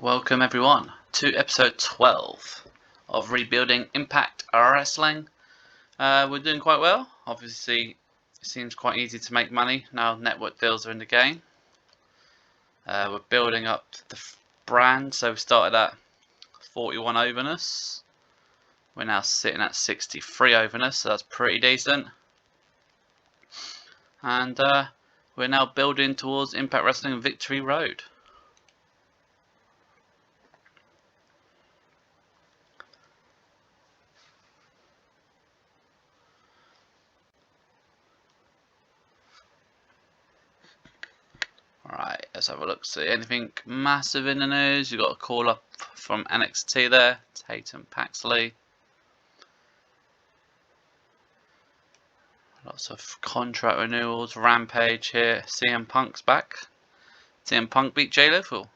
Welcome everyone to episode 12 of Rebuilding Impact Wrestling. We're doing quite well. Obviously, it seems quite easy to make money now network deals are in the game. We're building up the brand, so we started at 41 overness. We're now sitting at 63 overness, so that's pretty decent. And we're now building towards Impact Wrestling Victory Road. Alright, let's have a look. See anything massive in the news? You got a call up from NXT there, Tatum Paxley. Lots of contract renewals, Rampage here. CM Punk's back. CM Punk beat Jay Lethal.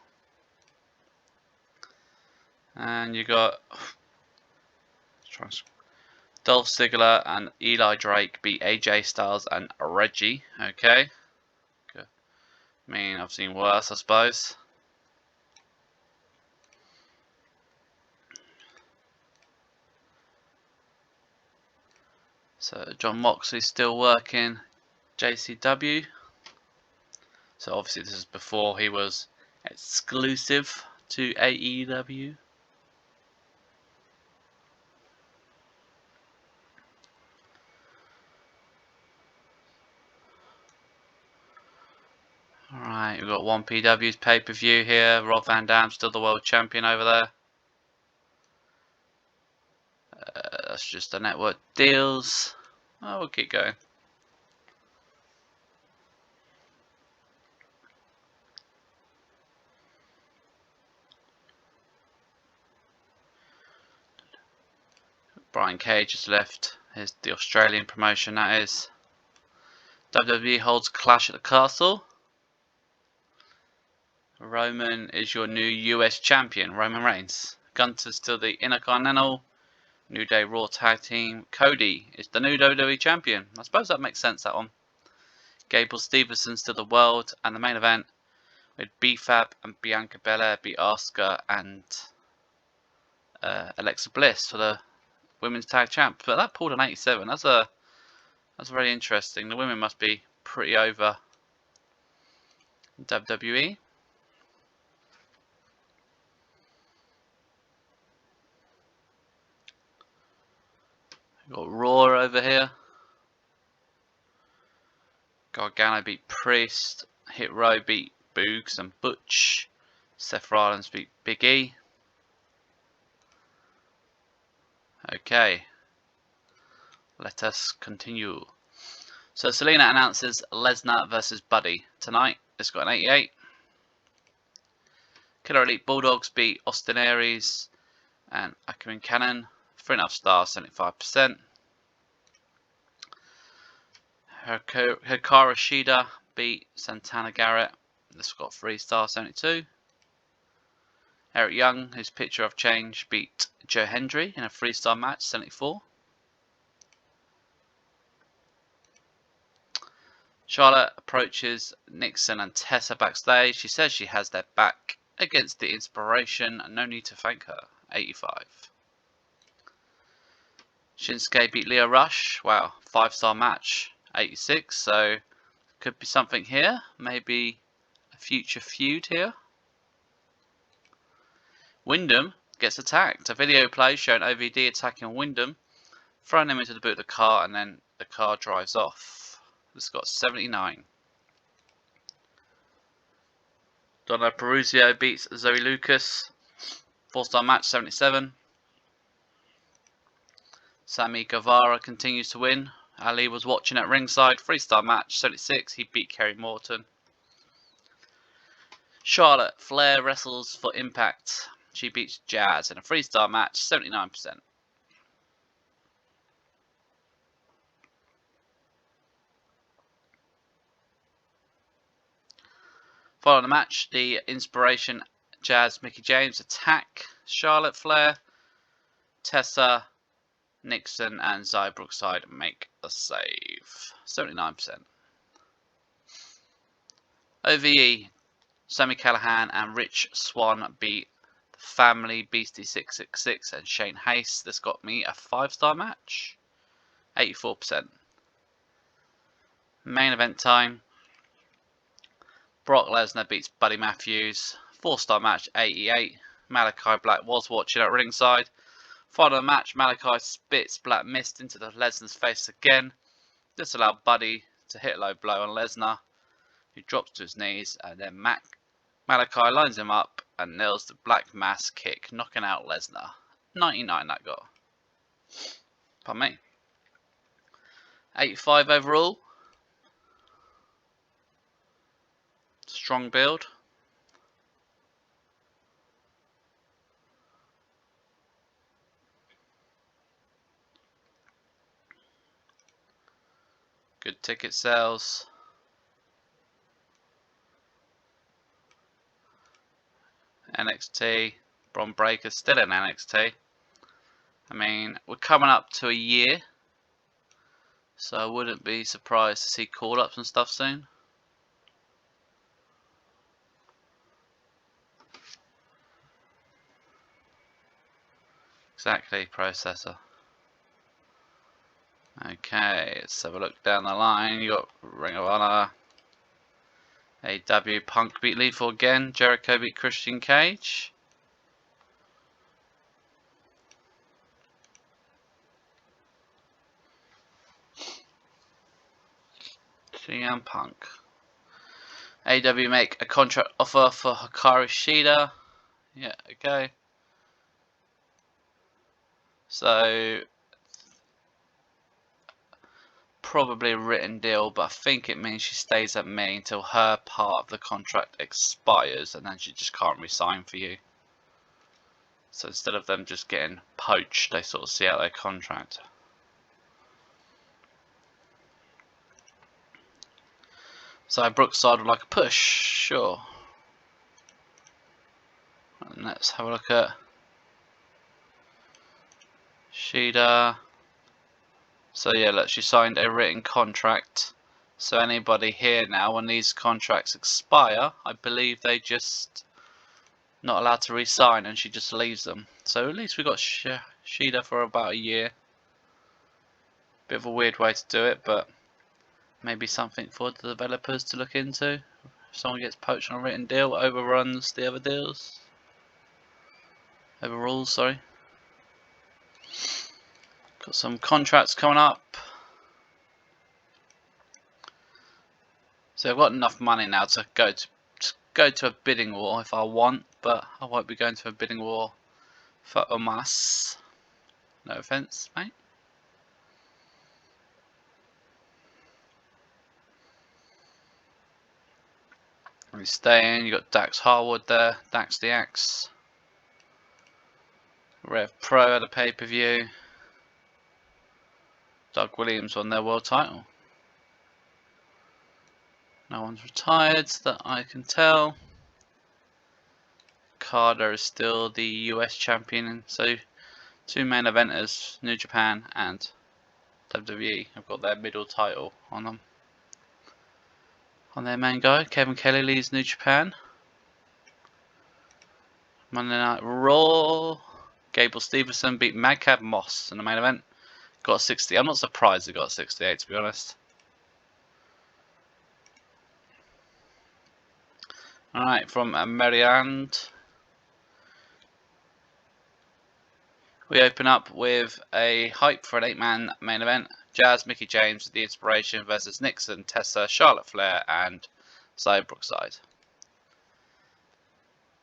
And you got Dolph Ziggler and Eli Drake beat AJ Styles and Reggie. Okay. Good. I mean, I've seen worse, I suppose. So John Moxley's still working JCW. So obviously this is before he was exclusive to AEW. Alright, we've got 1PW's pay-per-view here. Rob Van Dam still the world champion over there. That's just the network deals. Oh, we'll keep going. Brian Cage has left. Here's the Australian promotion, that is. WWE holds Clash at the Castle. Roman is your new US champion, Roman Reigns. Gunther's still the Intercontinental. New Day Raw Tag Team. Cody is the new WWE champion. I suppose that makes sense, that one. Gable Stevenson's still the world. And the main event with B-Fab and Bianca Belair beat Asuka and Alexa Bliss for the women's tag champ. But that pulled an 87. That's very interesting. The women must be pretty over WWE. We've got Raw over here. Gargano beat Priest. Hit Row beat Boogs and Butch. Seth Rollins beat Big E. Okay. Let us continue. So Selena announces Lesnar versus Buddy tonight. It's got an 88. Killer Elite Bulldogs beat Austin Aries and Akron Cannon. 3.5 stars, 75%. Hikaru Shida beat Santana Garrett. This got 3 stars, 72. Eric Young, whose picture I've changed, beat Joe Hendry in a 3-star match, 74. Charlotte approaches Nixon and Tessa backstage. She says she has their back against the Inspiration. No need to thank her, 85. Shinsuke beat Leo Rush. Wow, 5-star match, 86. So could be something here. Maybe a future feud here. Windham gets attacked. A video plays showing OVD attacking Windham, throwing him into the boot of the car, and then the car drives off. This got 79. Donna Peruzio beats Zoe Lucas. 4-star match, 77. Sammy Guevara continues to win. Ali was watching at ringside. 3-star match, 76. He beat Kerry Morton. Charlotte Flair wrestles for Impact. She beats Jazz in a 3-star match, 79%. Following the match, the Inspiration, Jazz, Mickie James attack Charlotte Flair. Tessa, Nixon and Xia Brookside make a save. 79%. OVE Sami Callihan and Rich Swann beat the Family Beastie 666 and Shane Hayes. This got me a 5-star match. 84%. Main event time. Brock Lesnar beats Buddy Matthews. 4-star match, 88. Malakai Black was watching at ringside. Final match, Malakai spits black mist into Lesnar's face again. This allowed Buddy to hit a low blow on Lesnar, who drops to his knees, and then Malakai lines him up and nails the black mass kick, knocking out Lesnar. 99 that got. Pardon me. 85 overall. Strong build. Good ticket sales. NXT. Bron Breakker's still in NXT. I mean, we're coming up to a year, so I wouldn't be surprised to see call-ups and stuff soon. Exactly, processor. Okay, let's have a look down the line. You got Ring of Honor. AEW Punk beat Lethal again. Jericho beat Christian Cage. CM Punk. AEW make a contract offer for Hikaru Shida. Yeah, okay. So probably a written deal, but I think it means she stays at me until her part of the contract expires, and then she just can't resign for you. So instead of them just getting poached, they sort of see out their contract. So Brookside would like a push, sure. And let's have a look at Shida. So yeah, look, she signed a written contract. So anybody here now, when these contracts expire, I believe they just not allowed to re-sign, and she just leaves them. So at least we got Shida for about a year. Bit of a weird way to do it, but maybe something for the developers to look into. If someone gets poached on a written deal, overruns the other deals. Overrules, sorry. Got some contracts coming up. So I've got enough money now to go to a bidding war if I want, but I won't be going to a bidding war for Omas. No offense, mate. We stay in. You got Dax Harwood there, Dax the Axe. Rev Pro at a pay-per-view. Doug Williams won their world title. No one's retired that I can tell. Carter is still the US champion. So two main eventers, New Japan and WWE, have got their middle title on them. On their main guy, Kevin Kelly leads New Japan. Monday Night Raw. Gable Stevenson beat Madcap Moss in the main event. Got 60. I'm not surprised he got 68, to be honest. Alright, from Maryland, we open up with a hype for an 8-man main event. Jazz, Mickie James, The Inspiration versus Nixon, Tessa, Charlotte Flair, and Xia Brookside.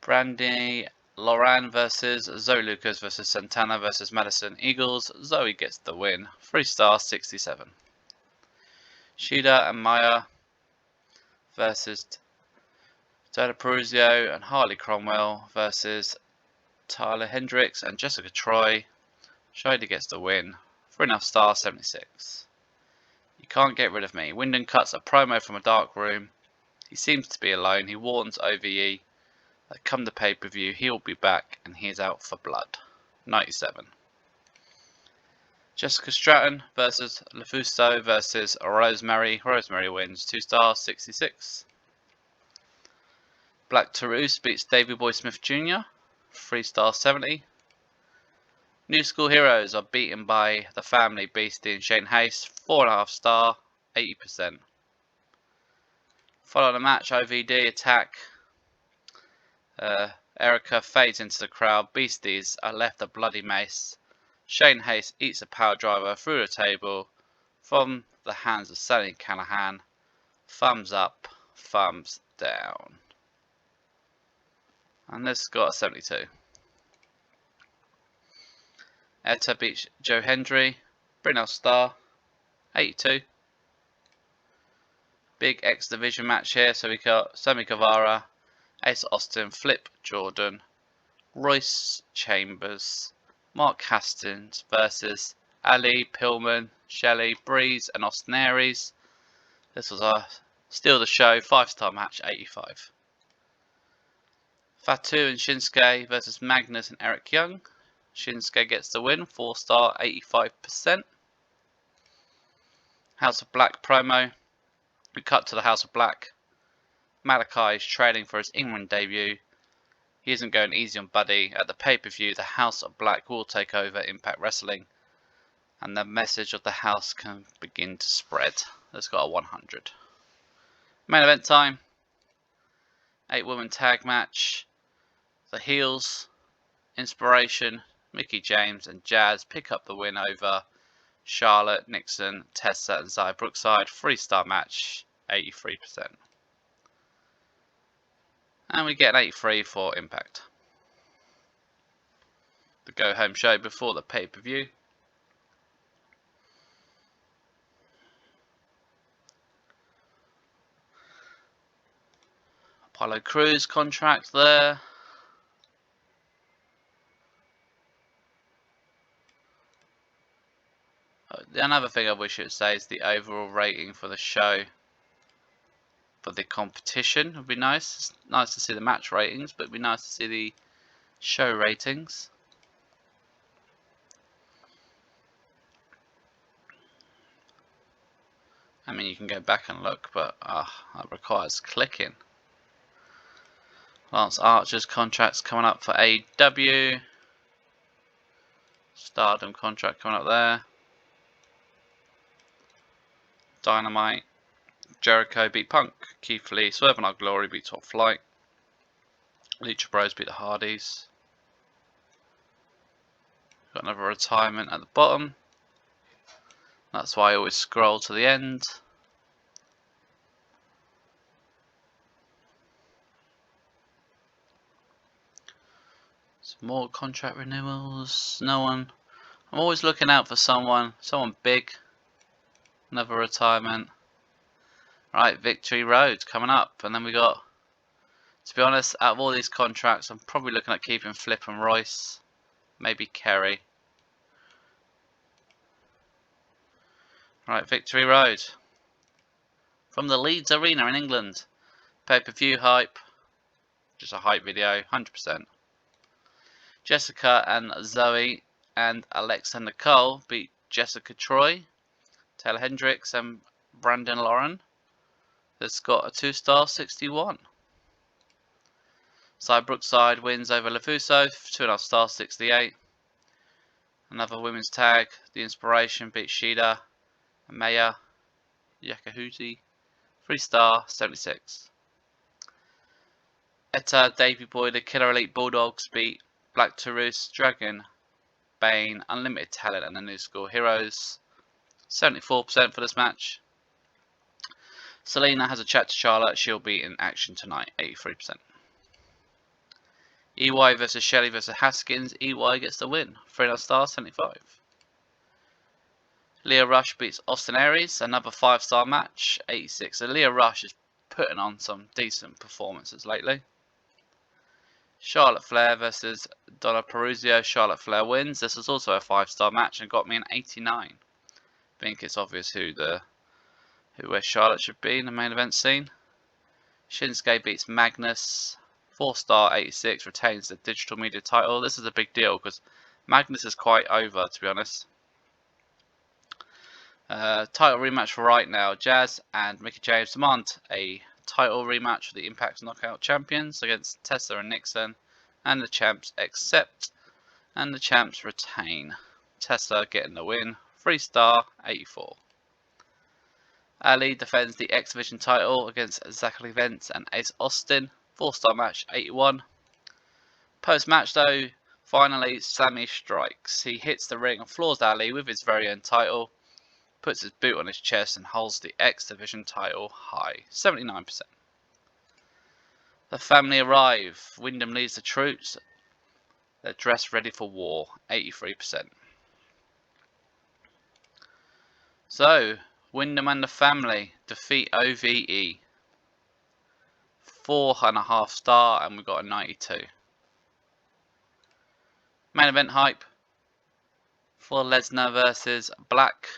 Brandy Loran versus Zoe Lucas versus Santana versus Madison Eagles. Zoe gets the win. 3-star, 67. Shida and Maya versus Dana Peruzio and Harley Cromwell versus Tyler Hendricks and Jessica Troy. Shida gets the win. 3.5-star, 76. You can't get rid of me. Windham cuts a promo from a dark room. He seems to be alone. He warns OVE that come the pay-per-view he'll be back and he is out for blood. 97. Jessica Stratton versus LaFusto versus Rosemary. Rosemary wins. 2 stars, 66. Black Taurus beats Davey Boy Smith Jr. 3-star 70. New School Heroes are beaten by the Family Beastie and Shane Hayes 4.5-star 80%. Following the match, OVD attack. Erica fades into the crowd. Beasties are left a bloody mace. Shane Hayes eats a power driver through the table from the hands of Sami Callihan. Thumbs up, thumbs down. And this got a 72. Etta beats Joe Hendry. Brunel Star 82. Big X Division match here. So we got Sammy Guevara, Ace Austin, Flip Jordan, Royce Chambers, Mark Hastings versus Ali, Pillman, Shelley, Breeze and Austin Aries. This was a steal the show 5-star match 85. Fatu and Shinsuke versus Magnus and Eric Young. Shinsuke gets the win, 4-star 85%. House of Black promo. We cut to the House of Black. Malakai is trailing for his England debut. He isn't going easy on Buddy. At the pay-per-view, the House of Black will take over Impact Wrestling, and the message of the house can begin to spread. It's got a 100. Main event time. 8-woman tag match. The heels, Inspiration, Mickie James and Jazz pick up the win over Charlotte, Nixon, Tessa and Xia Brookside. 3-star match, 83%. And we get an 83 for Impact. The go-home show before the pay-per-view. Apollo Crews contract there. Another thing I wish it would say is the overall rating for the show. For the competition would be nice. It's nice to see the match ratings, but it'd be nice to see the show ratings. I mean, you can go back and look, but that requires clicking. Lance Archer's contract's coming up for AEW. Stardom contract coming up there. Dynamite. Jericho beat Punk. Keith Lee, Swerve and Our Glory beat Top Flight. Lucha Bros beat the Hardys. Got another retirement at the bottom. That's why I always scroll to the end. Some more contract renewals. No one. I'm always looking out for someone big. Another retirement. Right, Victory Road coming up, and then we got, to be honest, out of all these contracts, I'm probably looking at keeping Flip and Royce, maybe Kerry. Right, Victory Road. From the Leeds Arena in England. Pay-per-view hype. Just a hype video, 100%. Jessica and Zoe and Alexa Nicole beat Jessica Troy, Taylor Hendricks and Brandon Lauren. This got a 2-star 61. Xia Brookside wins over LaFuso, 2.5-star 68. Another women's tag, The Inspiration beat Shida and Maya Yakahuzi, 3-star 76. Etta, Davey Boy, the Killer Elite Bulldogs beat Black Taurus, Dragon, Bane, Unlimited Talent and the New School Heroes. 74% for this match. Selena has a chat to Charlotte. She'll be in action tonight. 83%. EY versus Shelley versus Haskins. EY gets the win. 3.5-star 75. Leah Rush beats Austin Aries. Another 5-star match. 86. So Leah Rush is putting on some decent performances lately. Charlotte Flair versus Donna Peruzio. Charlotte Flair wins. This was also a 5-star match and got me an 89. I think it's obvious where Charlotte should be in the main event scene. Shinsuke beats Magnus. 4-star 86, retains the digital media title. This is a big deal because Magnus is quite over, to be honest. Title rematch for right now. Jazz and Mickie James demand a title rematch for the Impact Knockout Champions against Tessa and Nixon, and the champs accept and the champs retain. Tessa getting the win, 3-star 84. Ali defends the X Division title against Zachary Vance and Ace Austin, 4-star match 81. Post match though, finally Sammy strikes. He hits the ring and floors Ali with his very own title, puts his boot on his chest and holds the X Division title high, 79%. The family arrive. Windham leads the troops. They're dressed ready for war, 83%. So, Windham and the family defeat OVE. 4.5 star, and we've got a 92. Main event hype for Lesnar versus Black.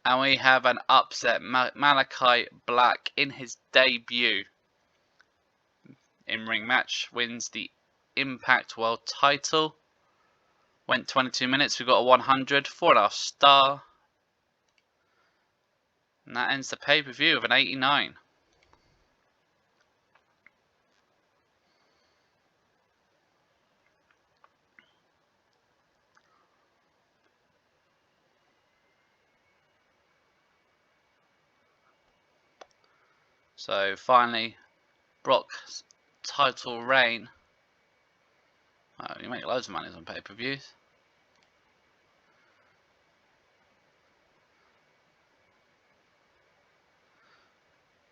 And we have an upset. Malakai Black in his debut in-ring match wins the Impact World title. Went 22 minutes. We got a 100, 4.5 star. And that ends the pay-per-view of an 89. So finally, Brock's title reign. Oh, you make loads of money on pay-per-views.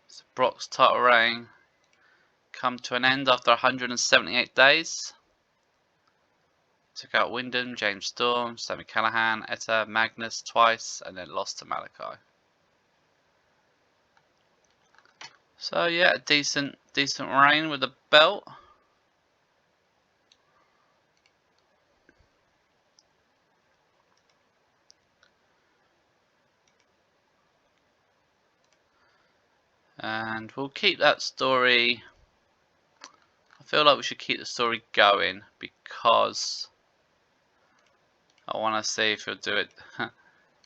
So Brock's title reign come to an end after 178 days. Took out Windham, James Storm, Sami Callihan, Etta, Magnus twice, and then lost to Malakai. So yeah, a decent reign with the belt. And we'll keep that story. I feel like we should keep the story going because I want to see if he'll do it.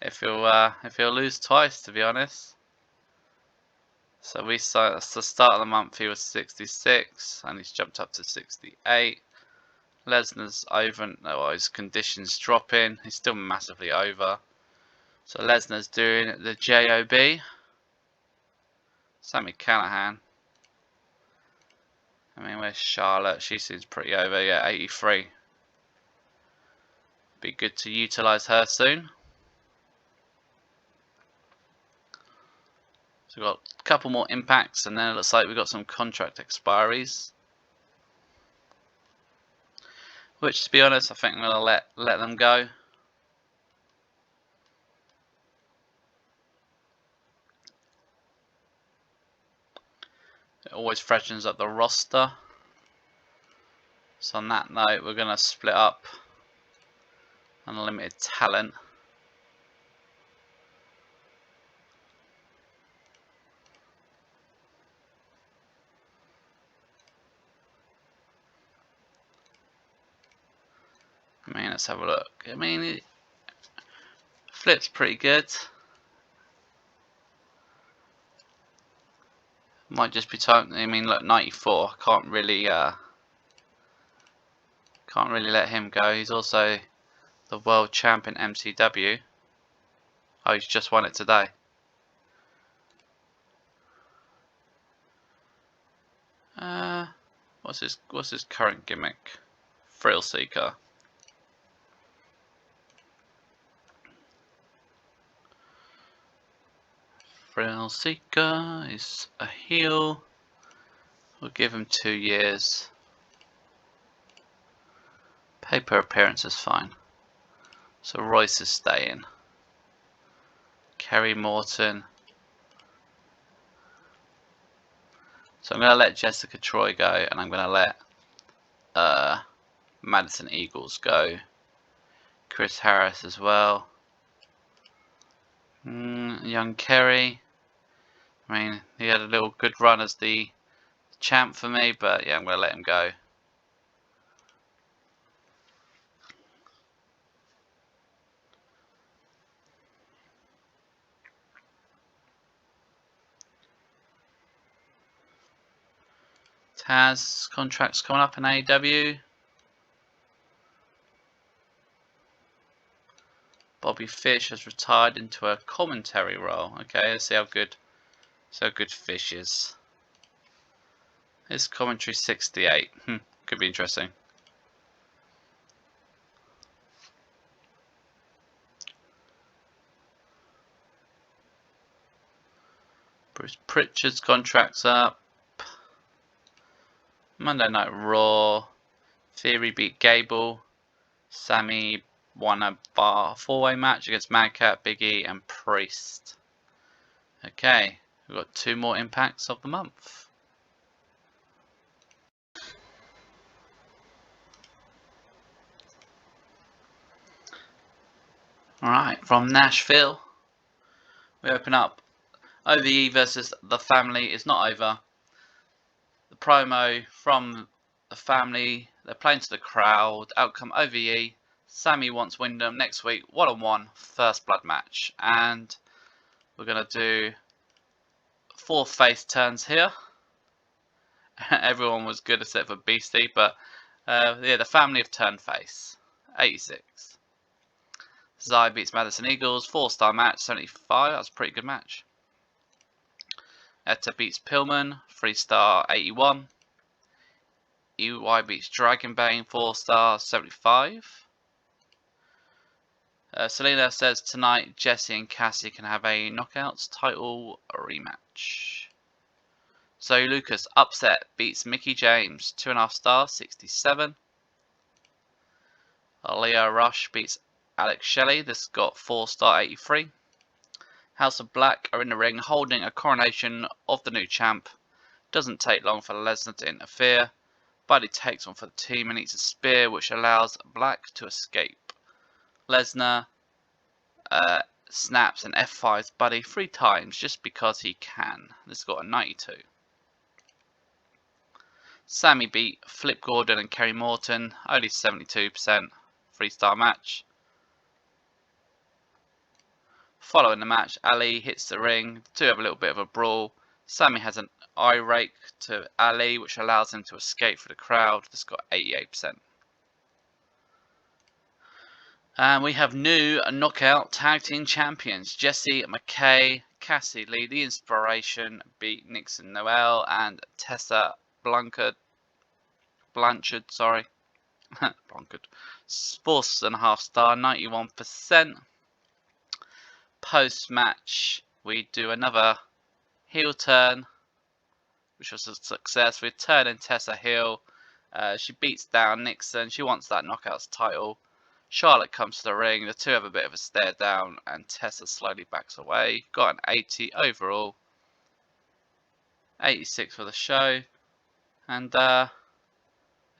if he'll lose twice, to be honest. So we saw at the start of the month he was 66 and he's jumped up to 68. Lesnar's over, well, his condition's dropping. He's still massively over. So Lesnar's doing the JOB. Sami Callihan. I mean, where's Charlotte? She seems pretty over. Yeah, 83. Be good to utilise her soon. So we've got a couple more impacts, and then it looks like we've got some contract expiries. Which, to be honest, I think I'm gonna let them go. It always freshens up the roster. So on that note, we're gonna split up unlimited talent. I mean, let's have a look. I mean, it flips pretty good. Might just be time. I mean, look, 94. Can't really let him go. He's also the world champion MCW. Oh, he's just won it today. What's his current gimmick? Thrill Seeker. Thrill Seeker is a heel. We'll give him 2 years. Pay per appearance is fine. So Royce is staying. Kerry Morton. So I'm going to let Jessica Troy go, and I'm going to let Madison Eagles go. Chris Harris as well. Young Kerry. I mean, he had a little good run as the champ for me, but yeah, I'm going to let him go. Taz contracts coming up in AEW. Bobby Fish has retired into a commentary role. Okay, let's see how good Fish is. His commentary 68. Could be interesting. Bruce Pritchard's contract's up. Monday Night Raw. Theory beat Gable. Sammy won a four-way match against Madcap, Big E, and Priest. Okay, we've got 2 more impacts of the month. Alright, from Nashville, we open up OVE versus The Family is not over. The promo from The Family, they're playing to the crowd. Outcome OVE, Sammy wants Windham next week, one-on-one, first blood match. And we're going to do 4 face turns here. Everyone was good except for Beastie, but yeah, The Family have turned face. 86. Zai beats Madison Eagles, 4-star match, 75. That's a pretty good match. Etta beats Pillman, 3-star, 81. EY beats Dragonbane, 4-star, 75. Selena says tonight Jessie and Cassie can have a Knockouts title rematch. Zoe Lucas upset beats Mickie James, 2.5 stars, 67. Leah Rush beats Alex Shelley. This got 4-star, 83. House of Black are in the ring holding a coronation of the new champ. Doesn't take long for Lesnar to interfere, but he takes one for the team and eats a spear which allows Black to escape. Lesnar snaps and F5s Buddy 3 times just because he can. This got a 92. Sammy beat Flip Gordon and Kerry Morton, only 72%, 3-star match. Following the match, Ali hits the ring. The two have a little bit of a brawl. Sammy has an eye rake to Ali, which allows him to escape through the crowd. This got 88%. And we have new knockout tag team champions. Jessie, McKay, Cassie lead the Inspiration, beat Nixon Noel and Tessa Blanchard, 4.5 star, 91%. Post match, we do another heel turn, which was a success. We're turning Tessa heel. She beats down Nixon. She wants that Knockouts title. Charlotte comes to the ring. The two have a bit of a stare down, and Tessa slowly backs away. Got an 80 overall. 86 for the show. And yeah,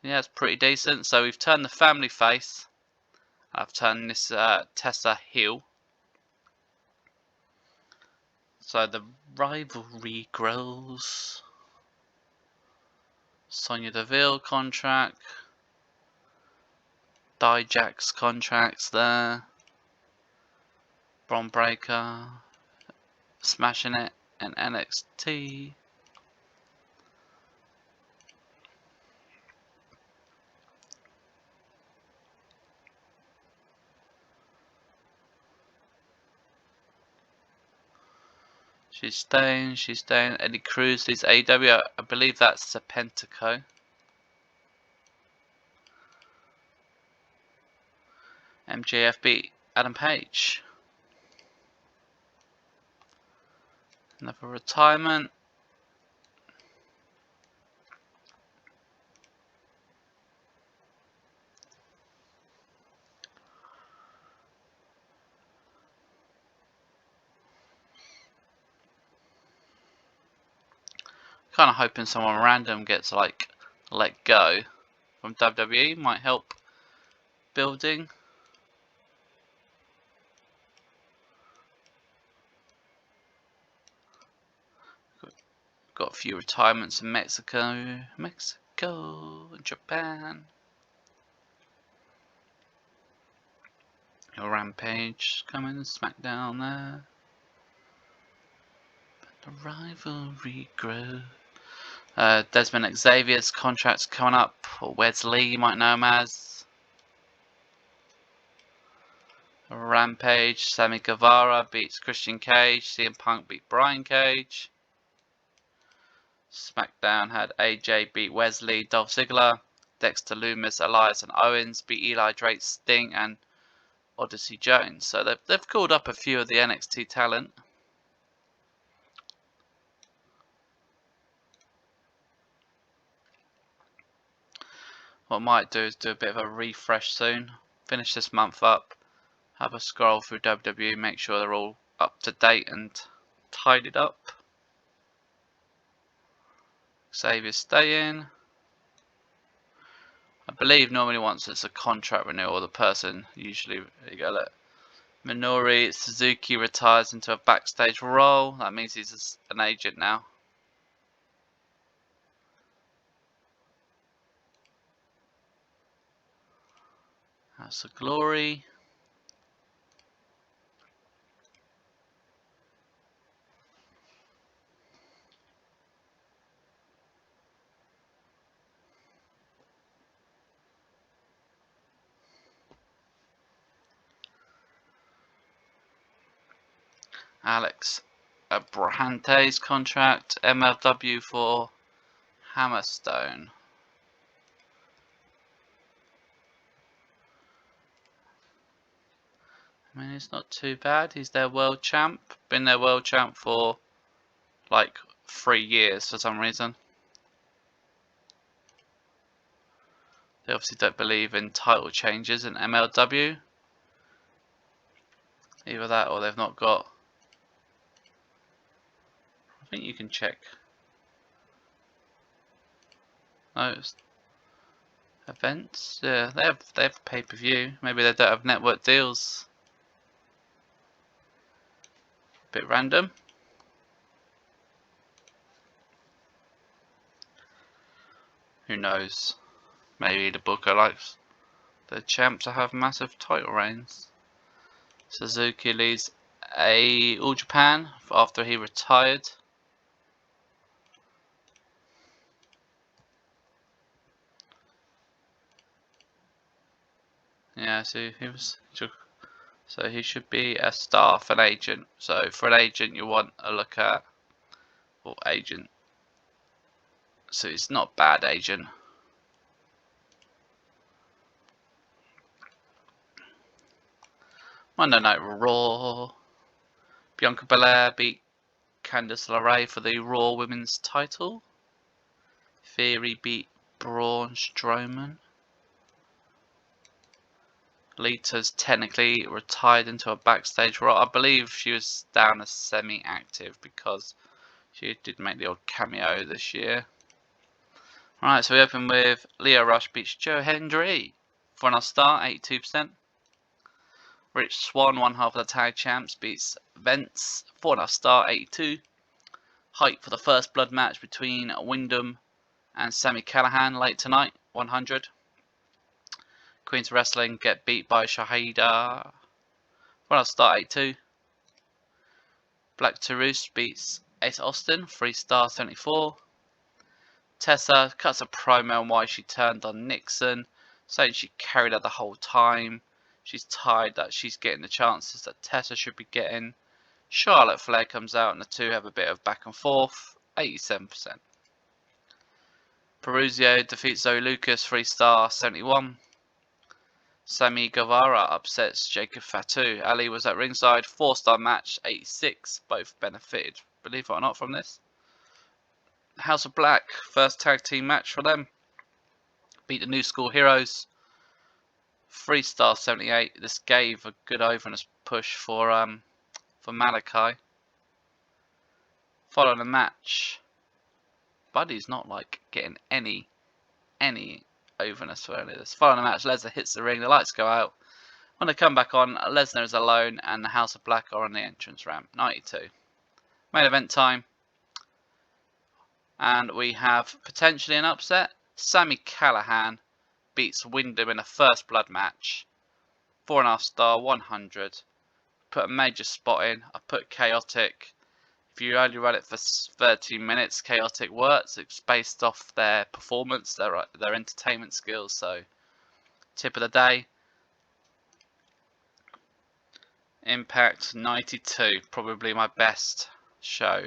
it's pretty decent. So we've turned the family face. I've turned this Tessa heel. So the rivalry grows. Sonya Deville contract. Dijak's contracts there. Bron Breakker smashing it in NXT. She's staying. Eddie Cruz leads AEW. I believe that's Serpentico. MJF beat Adam Page. Another retirement. Kind of hoping someone random gets like let go from WWE, might help building. Got a few retirements in Mexico, and Japan. Your Rampage coming, SmackDown there. But the rivalry grows. Desmond Xavier's contract's coming up, or Wesley, you might know him as. Rampage, Sammy Guevara beats Christian Cage, CM Punk beat Brian Cage. SmackDown had AJ beat Wesley, Dolph Ziggler, Dexter Lumis, Elias and Owens beat Eli Drake, Sting and Odyssey Jones. So they've called up a few of the NXT talent. What I might do is do a bit of a refresh soon. Finish this month up. Have a scroll through WWE. Make sure they're all up to date and tidied up. Xavier staying. I believe normally once it's a contract renewal, the person usually, there you go, look. Minoru Suzuki retires into a backstage role. That means he's an agent now. House of Glory. Alex Abrahante's contract. MLW for Hammerstone. I mean, it's not too bad. He's their world champ. Been their world champ for like 3 years for some reason. They obviously don't believe in title changes in MLW. Either that or they've not got. I think you can check. No, events. Yeah, they have pay-per-view. Maybe they don't have network deals. Bit random. Who knows? Maybe the booker likes the champ to have massive title reigns. Suzuki leads All Japan after he retired. Yeah, so he should be a staff, an agent. So for an agent, you want to look at agent. So it's not bad agent. Monday Night Raw. Bianca Belair beat Candice LeRae for the Raw Women's title. Theory beat Braun Strowman. Lita's technically retired into a backstage role. I believe she was down as semi-active because she did make the odd cameo this year. Alright, so we open with Leo Rush beats Joe Hendry. 4.5 star, 82%. Rich Swann, one half of the tag champs, beats Vince. 4.5 star, 82. Hype for the first blood match between Windham and Sami Callihan late tonight, 100. Queen's Wrestling get beat by Shahida. 4.5 star, 82. Black Taurus beats Ace Austin, 3 star, 74. Tessa cuts a promo on why she turned on Nixon, saying she carried her the whole time. She's tired that she's getting the chances that Tessa should be getting. Charlotte Flair comes out and the two have a bit of back and forth, 87%. Peruzio defeats Zoe Lucas, 3 star, 71. Sammy Guevara upsets Jacob Fatu. Ali was at ringside, 4 star match, 86. Both benefited, believe it or not, from this. House of Black, first tag team match for them. Beat the New School Heroes, 3 star, 78. This gave a good overness push for Malakai. Following the match, Buddy's not like getting any overness for any of this. Following the match, Lesnar hits the ring, the lights go out. When they come back on, Lesnar is alone and the House of Black are on the entrance ramp. 92. Main event time. And we have potentially an upset. Sami Callihan beats Windham in a first blood match. 4.5 star, 100. Put a major spot in. I put chaotic. if you only run it for 30 minutes, chaotic works. It's based off their performance, their entertainment skills. So, tip of the day, Impact 92, probably my best show.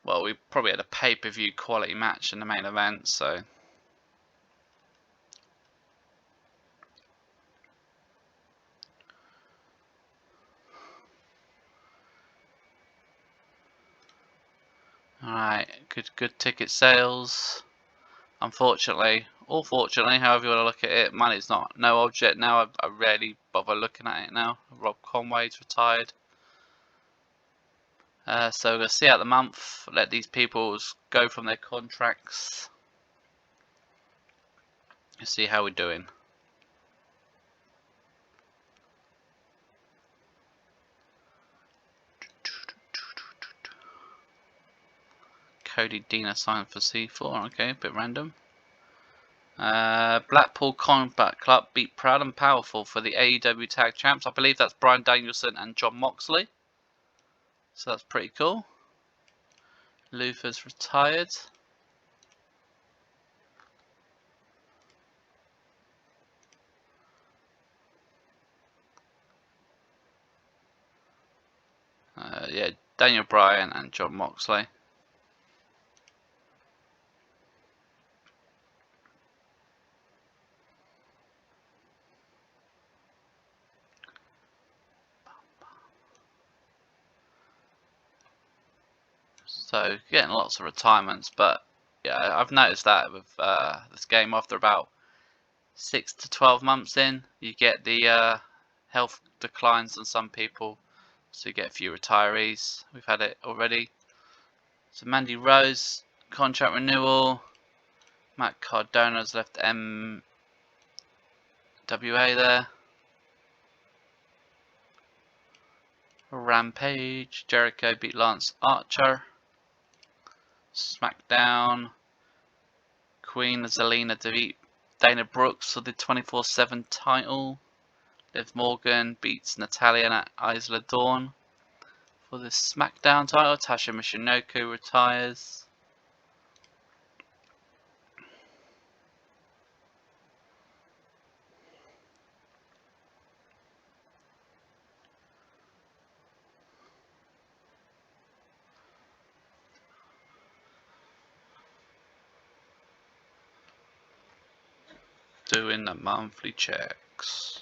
Well, we probably had a pay-per-view quality match in the main event, so. Alright, good ticket sales. Unfortunately, or fortunately, however you want to look at it, money's not no object now. I rarely bother looking at it now. Rob Conway's retired. So we're going to see out the month, let these people go from their contracts. See how we're doing. Cody Dean signed for C4, okay, a bit random. Blackpool Combat Club beat Proud and Powerful for the AEW Tag Champs. I believe that's Bryan Danielson and Jon Moxley. So that's pretty cool. Luther's retired. Yeah, Daniel Bryan and Jon Moxley. So getting lots of retirements, but yeah, I've noticed that with this game, after about 6 to 12 months in, you get the health declines on some people, so you get a few retirees. We've had it already. So Mandy Rose contract renewal. Matt Cardona's left MWA there. Rampage. Jericho beat Lance Archer. SmackDown. Queen Zelina defeat Dana Brooks for the 24/7 title. Liv Morgan beats Natalya and Isla Dawn for the SmackDown title. Tasha Michinoku retires. Doing the monthly checks.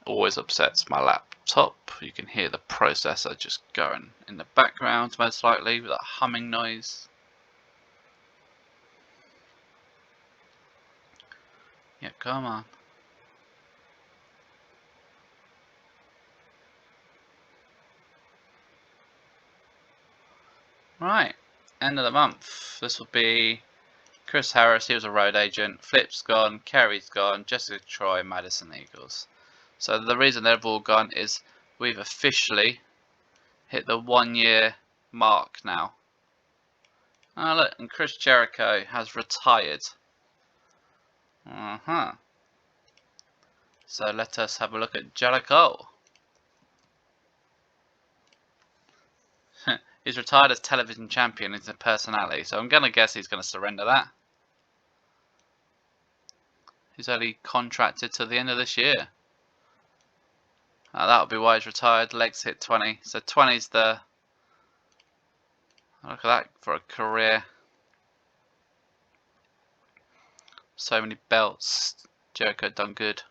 Always upsets my laptop. You can hear the processor just going in the background, most likely, with that humming noise. Yeah, come on. Right, end of the month. This will be Chris Harris, he was a road agent. Flip's gone, Kerry's gone, Jessica Troy, Madison Eagles. So the reason they've all gone is we've officially hit the 1 year mark now. Oh look, and Chris Jericho has retired. So let us have a look at Jericho. He's retired as television champion. He's a personality, so I'm going to guess he's going to surrender that. He's only contracted till the end of this year. That'll be why he's retired. Legs hit 20. So 20's the... Look at that for a career. So many belts. Jericho done good.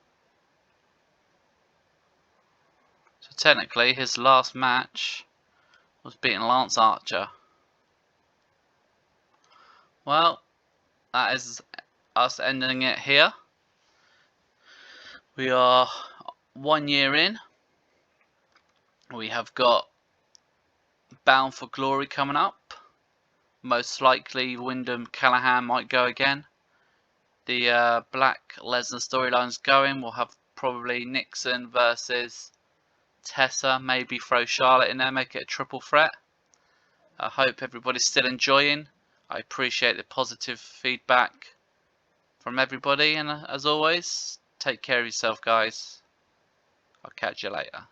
So technically his last match was beating Lance Archer. Well, that is us ending it here. We are 1 year in. We have got Bound for Glory coming up. Most likely Windham Callihan might go again. The Brock Lesnar storyline's going. We'll have probably Nixon versus Tessa. Maybe throw Charlotte in there, make it a triple threat. I hope everybody's still enjoying. I appreciate the positive feedback from everybody, and as always, take care of yourself, guys. I'll catch you later.